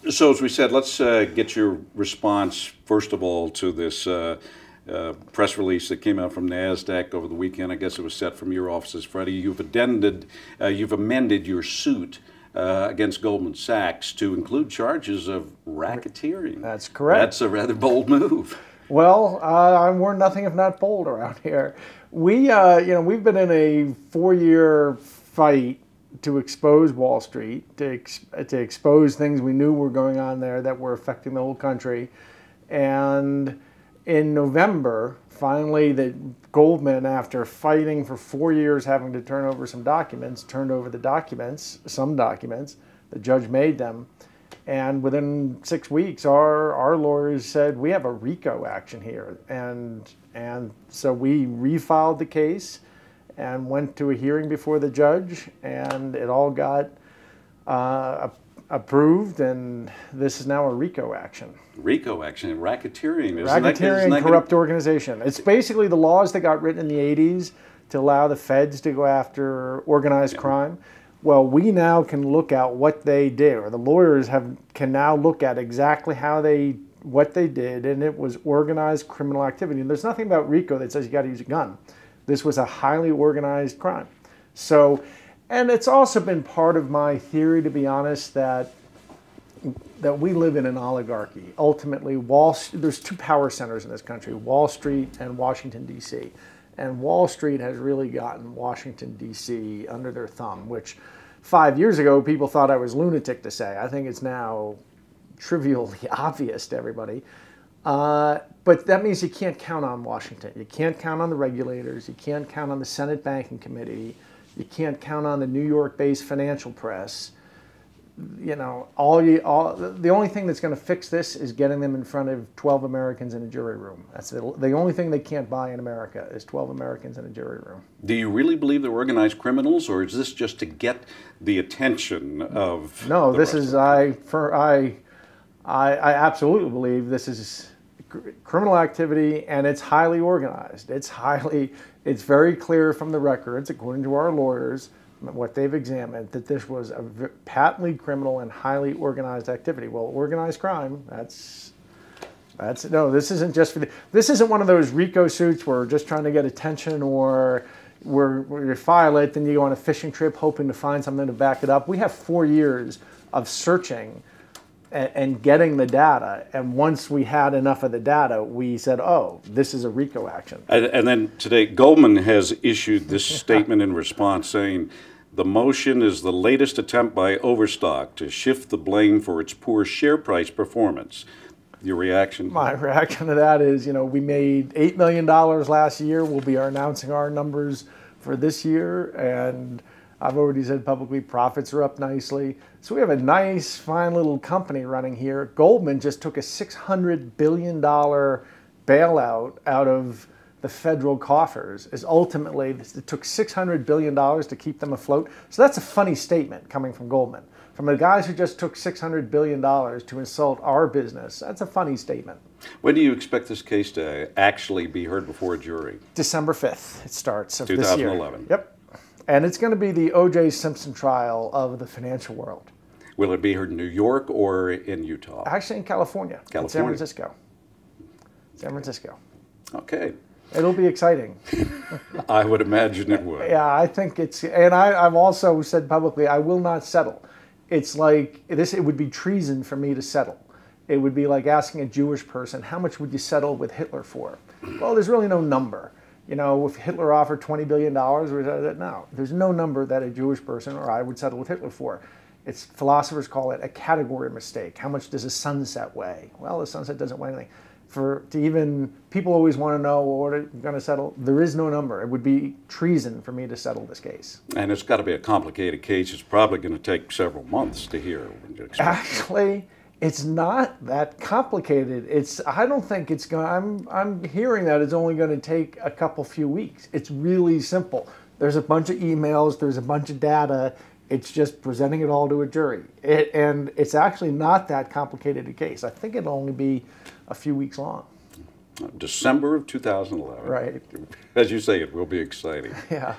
So as we said, let's get your response, first of all, to this press release that came out from NASDAQ over the weekend. I guess it was set from your offices, Freddie. You've amended your suit against Goldman Sachs to include charges of racketeering. That's correct. That's a rather bold move. Well, we're nothing if not bold around here. We've been in a 4-year fight to expose Wall Street, to expose things we knew were going on there that were affecting the whole country. And in November, finally, Goldman, after fighting for 4 years, having to turn over some documents, turned over some documents. The judge made them. And within 6 weeks, our lawyers said, we have a RICO action here. And so we refiled the case and went to a hearing before the judge, and it all got approved, and this is now a RICO action. RICO action, racketeering. Racketeering, corrupt organization. It's basically the laws that got written in the 80s to allow the feds to go after organized crime. Well, we now can look at what they did, or the lawyers can now look at exactly what they did, and it was organized criminal activity. And there's nothing about RICO that says you got to use a gun. This was a highly organized crime. So, and it's also been part of my theory, to be honest, that we live in an oligarchy. Ultimately, there's two power centers in this country, Wall Street and Washington, D.C. And Wall Street has really gotten Washington, D.C. under their thumb, which 5 years ago, people thought I was lunatic to say. I think it's now trivially obvious to everybody. But that means you can't count on Washington. You can't count on the regulators. You can't count on the Senate Banking Committee. You can't count on the New York-based financial press. You know, the only thing that's going to fix this is getting them in front of 12 Americans in a jury room. That's the only thing they can't buy in America is 12 Americans in a jury room. Do you really believe they're organized criminals, or is this just to get the attention of? No, this is I absolutely believe this is criminal activity, and it's highly organized. It's very clear from the records, according to our lawyers, what they've examined, that this was a patently criminal and highly organized activity. Well, organized crime, no, this isn't just this isn't one of those RICO suits where we're just trying to get attention, or where you file it, then you go on a fishing trip hoping to find something to back it up. We have 4 years of searching and getting the data, and once we had enough of the data, we said, oh, this is a RICO action. And then today, Goldman has issued this statement in response saying, the motion is the latest attempt by Overstock to shift the blame for its poor share price performance. Your reaction? My reaction to that is, we made $8 million last year. We'll be announcing our numbers for this year, and I've already said publicly profits are up nicely. So we have a nice, fine little company running here. Goldman just took a $600 billion bailout out of the federal coffers. Ultimately, it took $600 billion to keep them afloat. So that's a funny statement coming from Goldman. From the guys who just took $600 billion to insult our business, that's a funny statement. When do you expect this case to actually be heard before a jury? December 5th, it starts of 2011. This year. Yep. And it's going to be the O.J. Simpson trial of the financial world. Will it be heard in New York or in Utah? Actually in California. In San Francisco. San Francisco. Okay. It'll be exciting. I would imagine it would. Yeah, I think it's, and I've also said publicly, I will not settle. It's like this, it would be treason for me to settle. It would be like asking a Jewish person, how much would you settle with Hitler for? Well, there's really no number. If Hitler offered $20 billion, no, there's no number that a Jewish person or I would settle with Hitler for. Philosophers call it a category mistake. How much does a sunset weigh? Well, the sunset doesn't weigh anything. People always want to know, well, what are you going to settle? There is no number. It would be treason for me to settle this case. And it's got to be a complicated case. It's probably going to take several months to hear. Actually, it's not that complicated. I don't think it's going. I'm hearing that it's only going to take a few weeks. It's really simple. There's a bunch of emails. There's a bunch of data. It's just presenting it all to a jury. And it's actually not that complicated a case. I think it'll only be a few weeks long. December of 2011. Right. As you say, it will be exciting. Yeah.